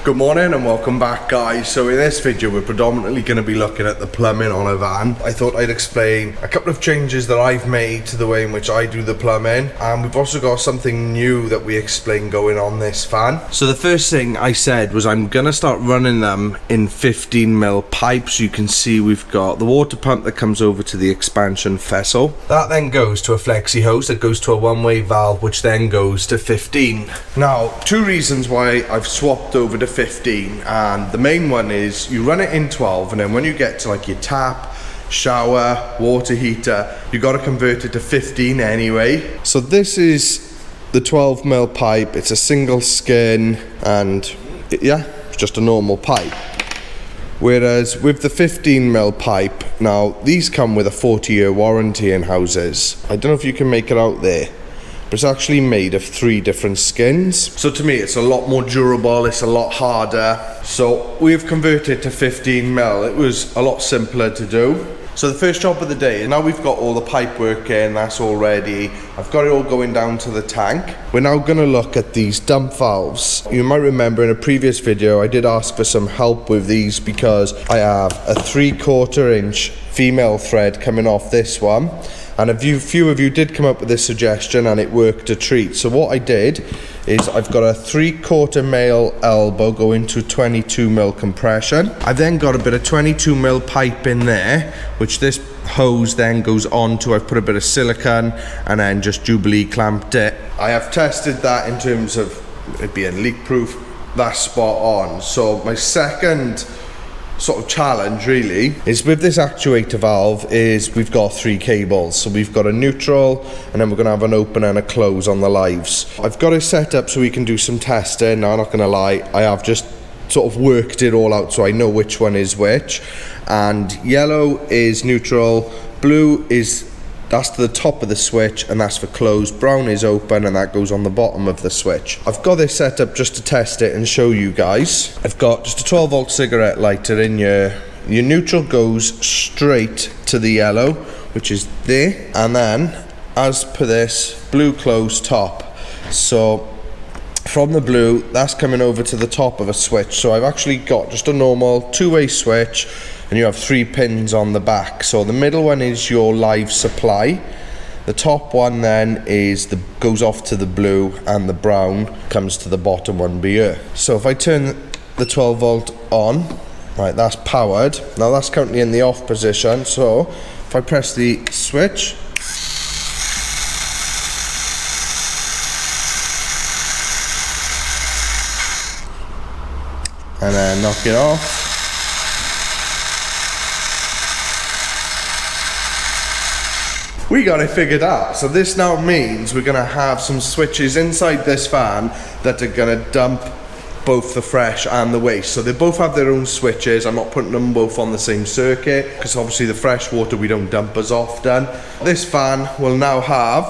Good morning and welcome back, guys. So in this video we're predominantly going to be looking at the plumbing on a van. I thought I'd explain a couple of changes that I've made to the way in which I do the plumbing, and we've also got something new that we explain going on this van. So the first thing I said was I'm going to start running them in 15mm pipes. You can see we've got the water pump that comes over to the expansion vessel. That then goes to a flexi hose that goes to a one-way valve, which then goes to 15. Now, two reasons why I've swapped over to 15, and the main one is you run it in 12, and then when you get to like your tap, shower, water heater, you got to convert it to 15 anyway. So this is the 12mm pipe. It's a single skin, and it's just a normal pipe. Whereas with the 15mm pipe, now these come with a 40-year warranty in houses. I don't know if you can make it out there, but it's actually made of 3 different skins. So to me it's a lot more durable, it's a lot harder. So we've converted to 15mm. It was a lot simpler to do. So the first job of the day, now we've got all the pipe work in, that's all ready. I've got it all going down to the tank. We're now going to look at these dump valves. You might remember in a previous video I did ask for some help with these because I have a 3/4 inch female thread coming off this one. And a few of you did come up with this suggestion and it worked a treat. So what I did is I've got a 3/4 male elbow going to 22mm compression. I've then got a bit of 22mm pipe in there, which this hose then goes on to. I've put a bit of silicone and then just Jubilee clamped it. I have tested that in terms of it being leak proof. That's spot on. So my second sort of challenge really is with this actuator valve is we've got 3 cables. So we've got a neutral, and then we're going to have an open and a close on the lives. I've got it set up so we can do some testing. Now I'm not going to lie, I have just sort of worked it all out so I know which one is which. And yellow is neutral, blue is that's to the top of the switch and that's for close, brown is open and that goes on the bottom of the switch. I've got this set up just to test it and show you guys. I've got just a 12-volt cigarette lighter in your neutral goes straight to the yellow, which is there, and then as per this, blue close top. So from the blue, that's coming over to the top of a switch. So I've actually got just a normal 2-way switch, and you have 3 pins on the back. So the middle one is your live supply. The top one then goes off to the blue, and the brown comes to the bottom one here. So if I turn the 12-volt on, right, that's powered. Now that's currently in the off position. So if I press the switch, and then knock it off. We got it figured out. So this now means we're going to have some switches inside this van that are going to dump both the fresh and the waste. So they both have their own switches. I'm not putting them both on the same circuit because obviously the fresh water we don't dump as often. This van will now have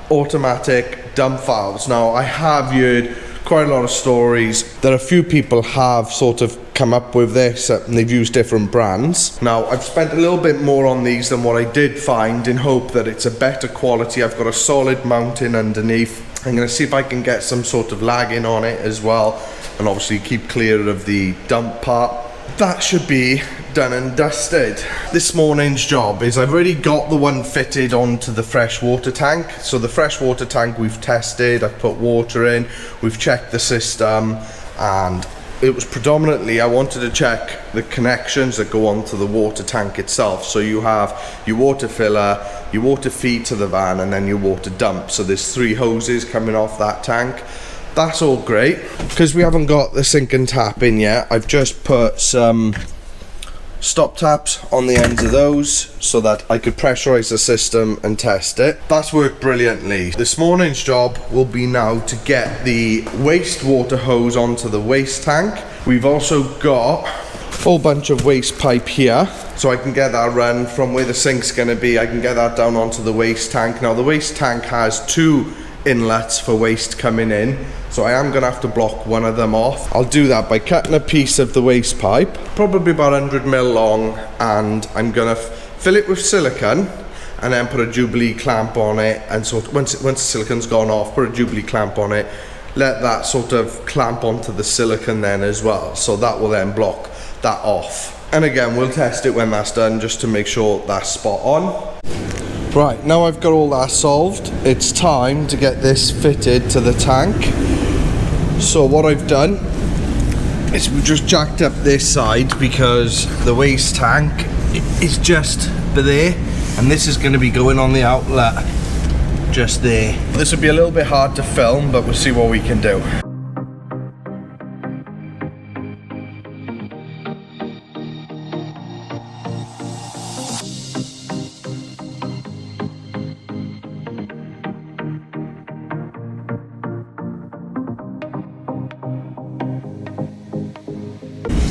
automatic dump valves. Now I have heard quite a lot of stories that a few people have sort of come up with this and they've used different brands. Now I've spent a little bit more on these than what I did find in hope that it's a better quality. I've got a solid mounting underneath. I'm going to see if I can get some sort of lagging on it as well, and obviously keep clear of the dump part. That should be done and dusted. This morning's job is I've already got the one fitted onto the fresh water tank. So the fresh water tank we've tested, I've put water in, we've checked the system, and it was predominantly I wanted to check the connections that go onto the water tank itself. So you have your water filler, your water feed to the van, and then your water dump. So there's 3 hoses coming off that tank. That's all great. Because we haven't got the sink and tap in yet, I've just put some stop taps on the ends of those so that I could pressurize the system and test it. That's worked brilliantly. This morning's job will be now to get the wastewater hose onto the waste tank. We've also got a whole bunch of waste pipe here, so I can get that run from where the sink's going to be. I can get that down onto the waste tank. Now the waste tank has 2 inlets for waste coming in, so I am going to have to block one of them off. I'll do that by cutting a piece of the waste pipe, probably about 100mm long, and I'm going to fill it with silicone and then put a Jubilee clamp on it, and so once the silicone's gone off, put a Jubilee clamp on it, let that sort of clamp onto the silicone then as well, so that will then block that off. And again, we'll test it when that's done just to make sure that's spot on. Right, now I've got all that solved, it's time to get this fitted to the tank. So what I've done is we've just jacked up this side because the waste tank is just there, and this is going to be going on the outlet just there. This will be a little bit hard to film, but we'll see what we can do.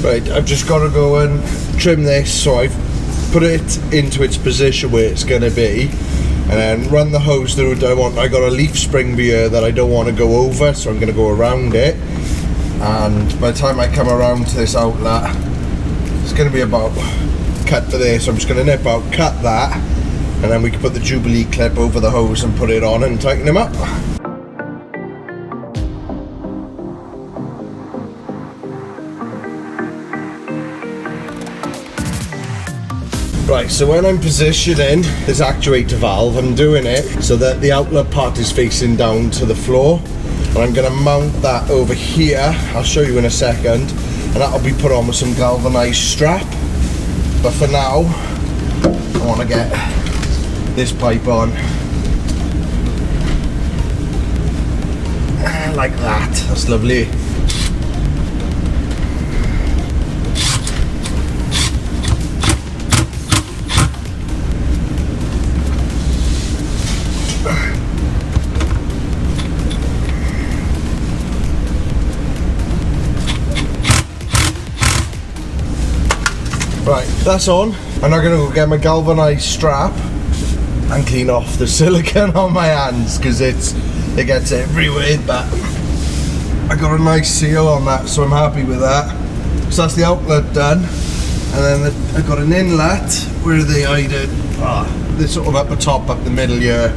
Right, I've just got to go and trim this, so I've put it into its position where it's going to be, and then run the hose through it. I got a leaf spring here that I don't want to go over, so I'm going to go around it, and by the time I come around to this outlet, it's going to be about cut to there, so I'm just going to nip out, cut that, and then we can put the Jubilee clip over the hose and put it on and tighten them up. Right, so when I'm positioning this actuator valve, I'm doing it so that the outlet part is facing down to the floor, and I'm going to mount that over here. I'll show you in a second, and that'll be put on with some galvanized strap. But for now, I want to get this pipe on like that. That's lovely. Right, that's on. I'm now going to go get my galvanized strap and clean off the silicone on my hands because it gets everywhere, but I got a nice seal on that, so I'm happy with that. So that's the outlet done, and then I've got an inlet where they hide it. This sort of up the top, up the middle here.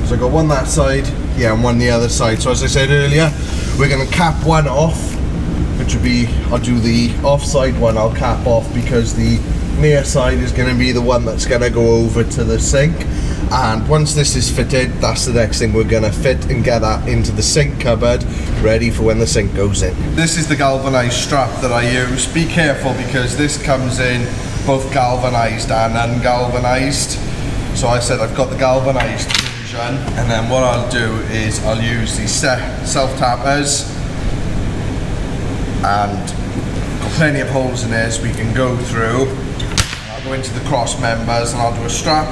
So I got one that side, yeah, and one the other side. So as I said earlier, we're going to cap one off, which would be, I'll do the offside one, I'll cap off, because the near side is going to be the one that's going to go over to the sink. And once this is fitted, that's the next thing we're going to fit and get that into the sink cupboard, ready for when the sink goes in. This is the galvanized strap that I use. Be careful because this comes in both galvanized and ungalvanized. So I said I've got the galvanized version, and then what I'll do is I'll use these self-tappers, and got plenty of holes in there so we can go through. And I'll go into the cross members, and I'll do a strap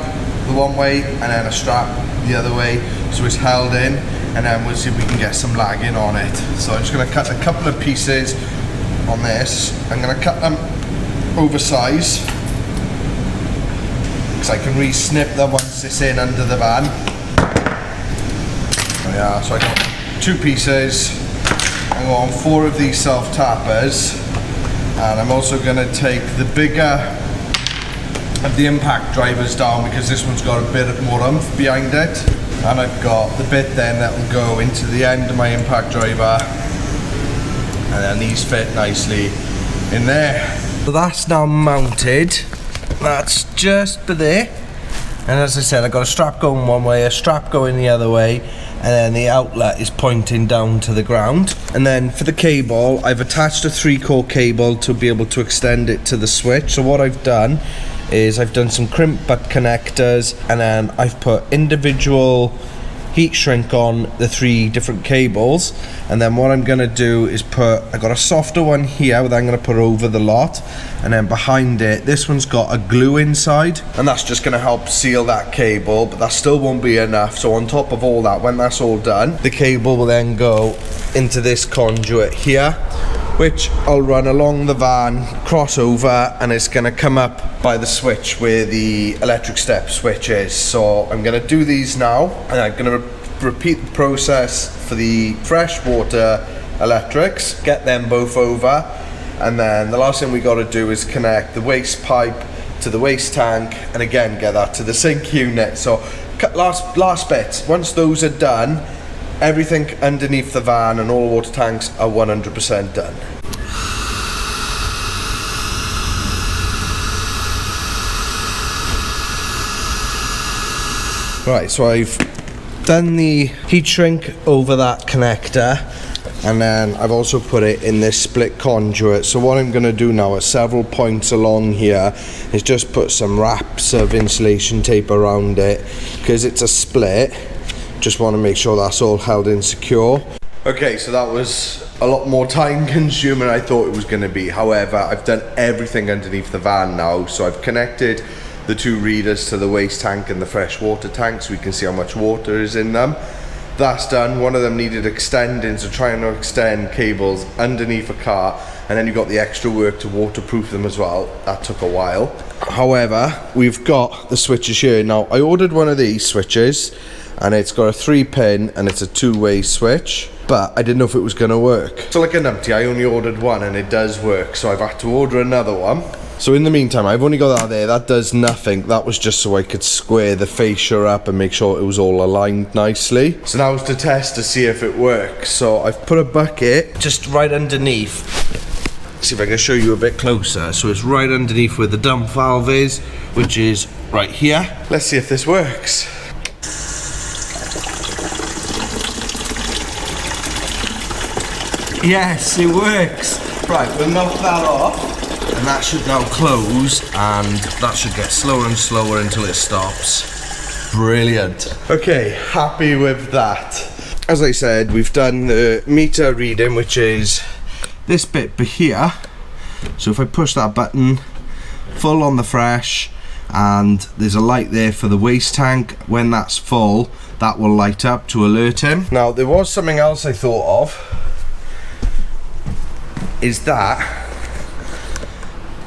the one way and then a strap the other way, so it's held in, and then we'll see if we can get some lagging on it. So I'm just going to cut a couple of pieces on this. I'm going to cut them oversized because I can re-snip them once it's in under the van. There we are. So I got two pieces. I'm going on 4 of these self-tappers, and I'm also going to take the bigger of the impact drivers down because this one's got a bit more oomph behind it, and I've got the bit then that will go into the end of my impact driver, and then these fit nicely in there. So that's now mounted, that's just there, and as I said, I've got a strap going one way, a strap going the other way, and then the outlet is pointing down to the ground. And then for the cable, I've attached a 3-core cable to be able to extend it to the switch. So what I've done is I've done some crimp butt connectors, and then I've put individual heat shrink on the 3 different cables. And then what I'm gonna do is I got a softer one here that I'm gonna put over the lot, and then behind it, this one's got a glue inside, and that's just gonna help seal that cable, but that still won't be enough. So on top of all that, when that's all done, the cable will then go into this conduit here, which I'll run along the van, cross over, and it's gonna come up by the switch where the electric step switch is. So I'm gonna do these now, and I'm gonna repeat the process for the freshwater electrics, get them both over, and then the last thing we got to do is connect the waste pipe to the waste tank, and again get that to the sink unit. So last bits, once those are done, everything underneath the van and all water tanks are 100% done. Right, so I've done the heat shrink over that connector, and then I've also put it in this split conduit. So what I'm going to do now at several points along here is just put some wraps of insulation tape around it, because it's a split. Just want to make sure that's all held in secure. Okay, so that was a lot more time consuming than I thought it was going to be. However, I've done everything underneath the van now. So I've connected the two readers to the waste tank and the fresh water tank so we can see how much water is in them. That's done. One of them needed extending, so trying to extend cables underneath a car, and then you've got the extra work to waterproof them as well. That took a while. However, we've got the switches here. Now, I ordered one of these switches, and it's got a 3-pin and it's a 2-way switch, but I didn't know if it was going to work. So like a numpty, I only ordered one and it does work, so I've had to order another one. So in the meantime, I've only got that there. That does nothing. That was just so I could square the fascia up and make sure it was all aligned nicely. So now it's to test to see if it works. So I've put a bucket just right underneath. See if I can show you a bit closer. So it's right underneath where the dump valve is, which is right here. Let's see if this works. Yes, it works. Right, we'll knock that off. And that should now close, and that should get slower and slower until it stops. Brilliant. Okay, happy with that. As I said, we've done the meter reading, which is this bit here. So if I push that button, full on the fresh, and there's a light there for the waste tank. When that's full, that will light up to alert him. Now, there was something else I thought of, is that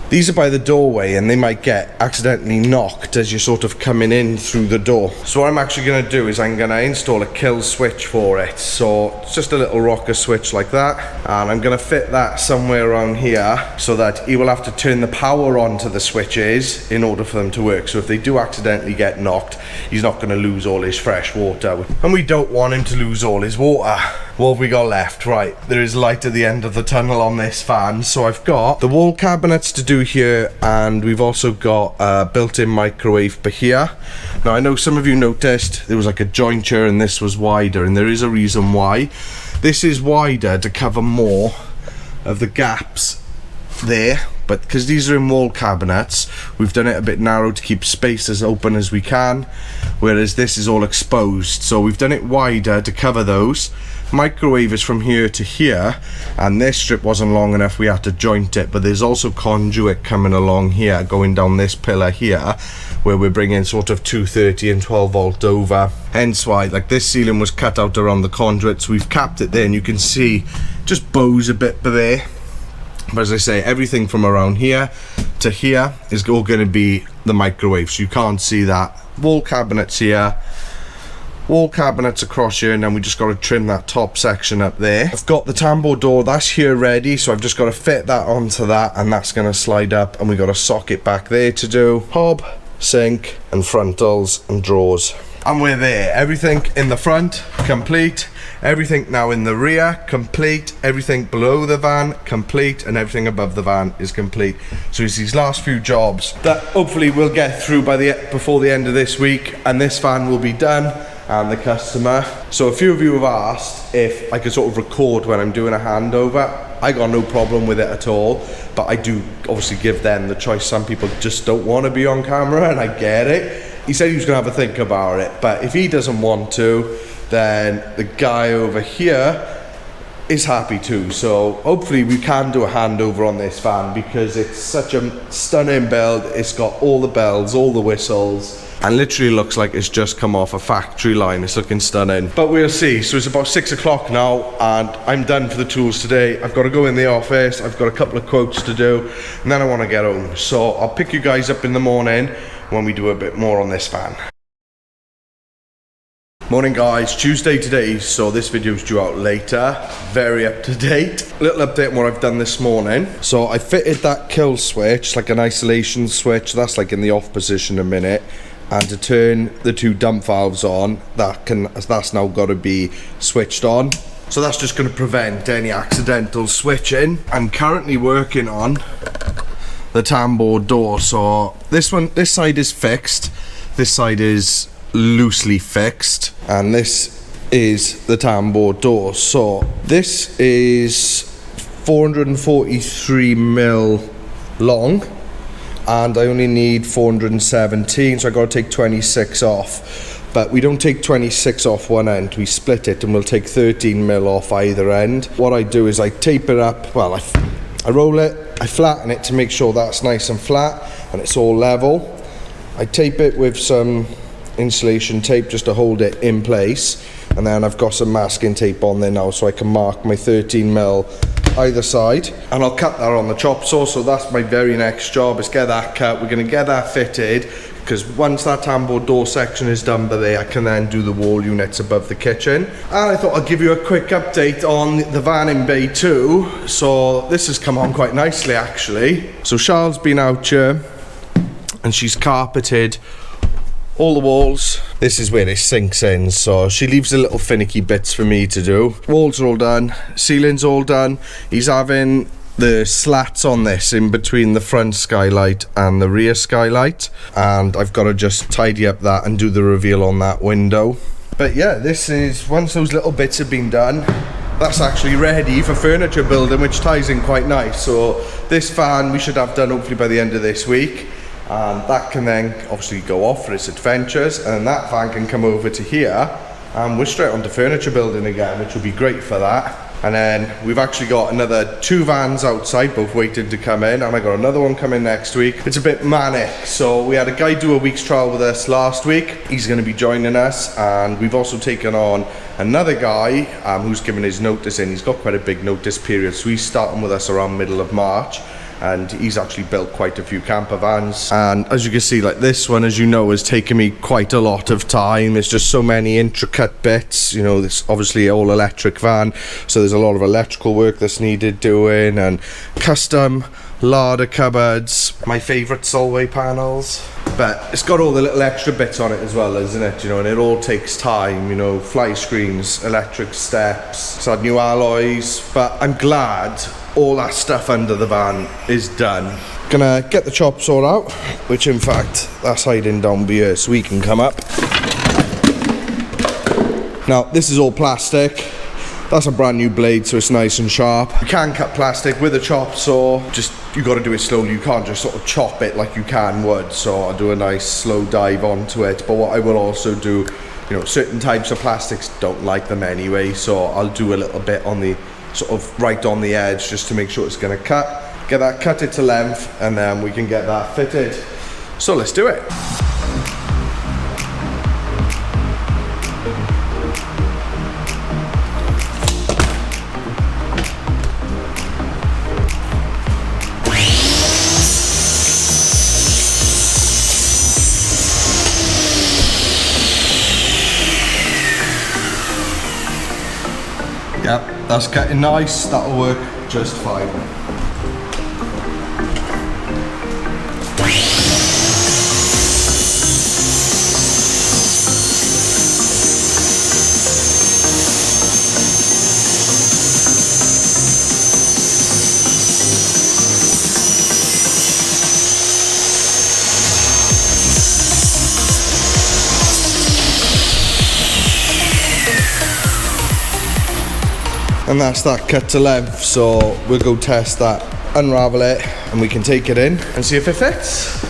these are by the doorway and they might get accidentally knocked as you're sort of coming in through the door. So what I'm actually going to do is I'm going to install a kill switch for it. So it's just a little rocker switch like that, and I'm going to fit that somewhere around here so that he will have to turn the power on to the switches in order for them to work. So if they do accidentally get knocked, he's not going to lose all his fresh water, and we don't want him to lose all his water. What have we got left? Right, there is light at the end of the tunnel on this fan. So I've got the wall cabinets to do here, and we've also got a built-in microwave for here. Now, I know some of you noticed there was like a jointure and this was wider, and there is a reason why. This is wider to cover more of the gaps there, but because these are in wall cabinets, we've done it a bit narrow to keep space as open as we can, whereas this is all exposed. So we've done it wider to cover those. Microwave is from here to here, and this strip wasn't long enough, we had to joint it. But there's also conduit coming along here, going down this pillar here, where we're bringing sort of 230 and 12 volt over. Hence why, like, this ceiling was cut out around the conduit, so we've capped it there, and you can see just bows a bit there. But as I say, everything from around here to here is all going to be the microwave, so you can't see that. Wall cabinets here, wall cabinets across here, and then we just got to trim that top section up there. I've got the tambour door, that's here ready, so I've just got to fit that onto that, and that's going to slide up, and we got a socket back there to do. Hob, sink, and frontals and drawers. And we're there. Everything in the front, complete. Everything now in the rear, complete. Everything below the van, complete. And everything above the van is complete. So it's these last few jobs that hopefully we'll get through before the end of this week, and this van will be done, and the customer. So a few of you have asked if I could sort of record when I'm doing a handover. I got no problem with it at all, but I do obviously give them the choice. Some people just don't want to be on camera, and I get it. He said he was going to have a think about it, but if he doesn't want to, then the guy over here is happy to. So hopefully we can do a handover on this van, because it's such a stunning build. It's got all the bells, all the whistles, and literally looks like it's just come off a factory line. It's looking stunning, but we'll see. So it's about 6 o'clock now, and I'm done for the tools today. I've got to go in the office, I've got a couple of quotes to do, and then I want to get home. So I'll pick you guys up in the morning when we do a bit more on this van. Morning guys, Tuesday today, so this video is due out later. Very up to date. Little update on what I've done this morning. So I fitted that kill switch, like an isolation switch. That's like in the off position a minute. and to turn the 2 dump valves on, that's now got to be switched on. So that's just going to prevent any accidental switching. I'm currently working on the tambour door. So this side is fixed, this side is loosely fixed, and this is the tambour door. So this is 443mm long, and I only need 417, so I got to take 26 off. But we don't take 26 off one end, we split it and we'll take 13mm off either end. What I do is I tape it up, well, I roll it, I flatten it to make sure that's nice and flat and it's all level. I tape it with some insulation tape just to hold it in place, and then I've got some masking tape on there now so I can mark my 13mm either side, and I'll cut that on the chop saw. So that's my very next job, is get that cut. We're going to get that fitted, because once that tambour door section is done by there, I can then do the wall units above the kitchen. And I thought I'd give you a quick update on the van in Bay 2. So this has come on quite nicely actually. So Charles been out here and she's carpeted all the walls. This is where it sinks in, so she leaves the little finicky bits for me to do. Walls are all done, ceiling's all done. He's having the slats on this in between the front skylight and the rear skylight, and I've got to just tidy up that and do the reveal on that window. But yeah, this is, once those little bits have been done, that's actually ready for furniture building, which ties in quite nice. So this van we should have done hopefully by the end of this week, and that can then obviously go off for its adventures, and that van can come over to here and we're straight onto furniture building again, which will be great for that. And then we've actually got another 2 vans outside, both waiting to come in, and I got another one coming next week. It's a bit manic. So we had a guy do a week's trial with us last week. He's going to be joining us, and we've also taken on another guy who's given his notice in. He's got quite a big notice period, so he's starting with us around middle of March. And he's actually built quite a few camper vans, and as you can see, like this one, as you know, has taken me quite a lot of time. There's just so many intricate bits, you know. This obviously all electric van, so there's a lot of electrical work that's needed doing, and custom larder cupboards, my favourite Solway panels. But it's got all the little extra bits on it as well, isn't it? You know, and it all takes time, you know, fly screens, electric steps, it's had new alloys. But I'm glad all that stuff under the van is done. Gonna get the chop saw out, which in fact that's hiding down here so we can come up. Now this is all plastic. That's a brand new blade, so it's nice and sharp. You can cut plastic with a chop saw, just you got to do it slowly. You can't just sort of chop it like you can wood. So I'll do a nice slow dive onto it. But what I will also do, you know, certain types of plastics don't like them anyway, so I'll do a little bit on the sort of right on the edge just to make sure it's going to cut. Get that cut it to length, and then we can get that fitted. So let's do it. Yep, that's getting nice, that'll work just fine. And that's that cut to length, so we'll go test that, unravel it, and we can take it in and see if it fits.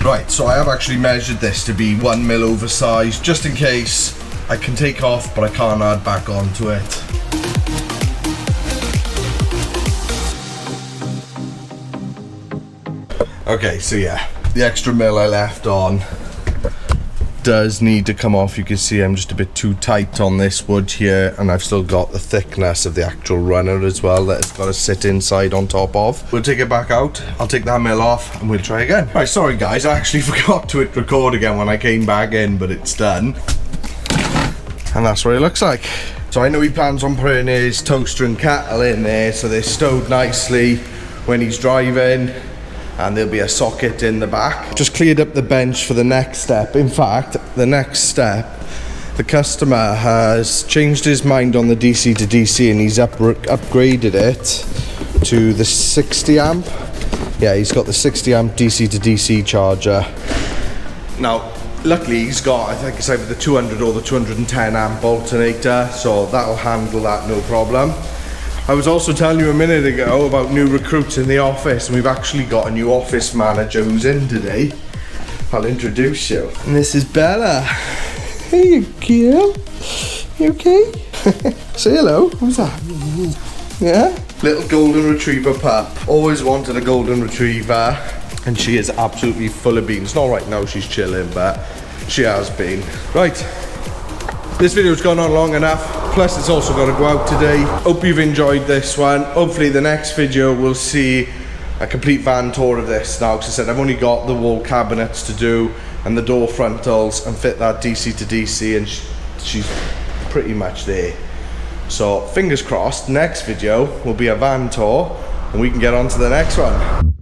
Right, so I have actually measured this to be 1 mil oversized, just in case I can take off but I can't add back onto it. Okay, so yeah, the extra mil I left on does need to come off. You can see I'm just a bit too tight on this wood here, and I've still got the thickness of the actual runner as well that it's got to sit inside on top of. We'll take it back out, I'll take that mill off and we'll try again. Right, sorry guys, I actually forgot to hit record again when I came back in, but it's done. And that's what it looks like. So I know he plans on putting his toaster and kettle in there, so they're stowed nicely when he's driving, and there'll be a socket in the back. Just cleared up the bench for the next step. In fact, the next step, the customer has changed his mind on the DC to DC, and he's upgraded it to the 60 amp. Yeah, he's got the 60 amp DC to DC charger. Now, luckily he's got, I think it's either the 200 or the 210 amp alternator, so that'll handle that no problem. I was also telling you a minute ago about new recruits in the office, and we've actually got a new office manager who's in today. I'll introduce you. And this is Bella. Hey, you girl. You okay? Say hello. Who's that? Yeah? Little golden retriever pup. Always wanted a golden retriever, and she is absolutely full of beans. Not right now, she's chilling, but she has been. Right. This video's gone on long enough, plus it's also got to go out today. Hope you've enjoyed this one. Hopefully the next video we'll see a complete van tour of this now, because I said I've only got the wall cabinets to do and the door frontals and fit that DC to DC, and she's pretty much there. So fingers crossed, next video will be a van tour and we can get on to the next one.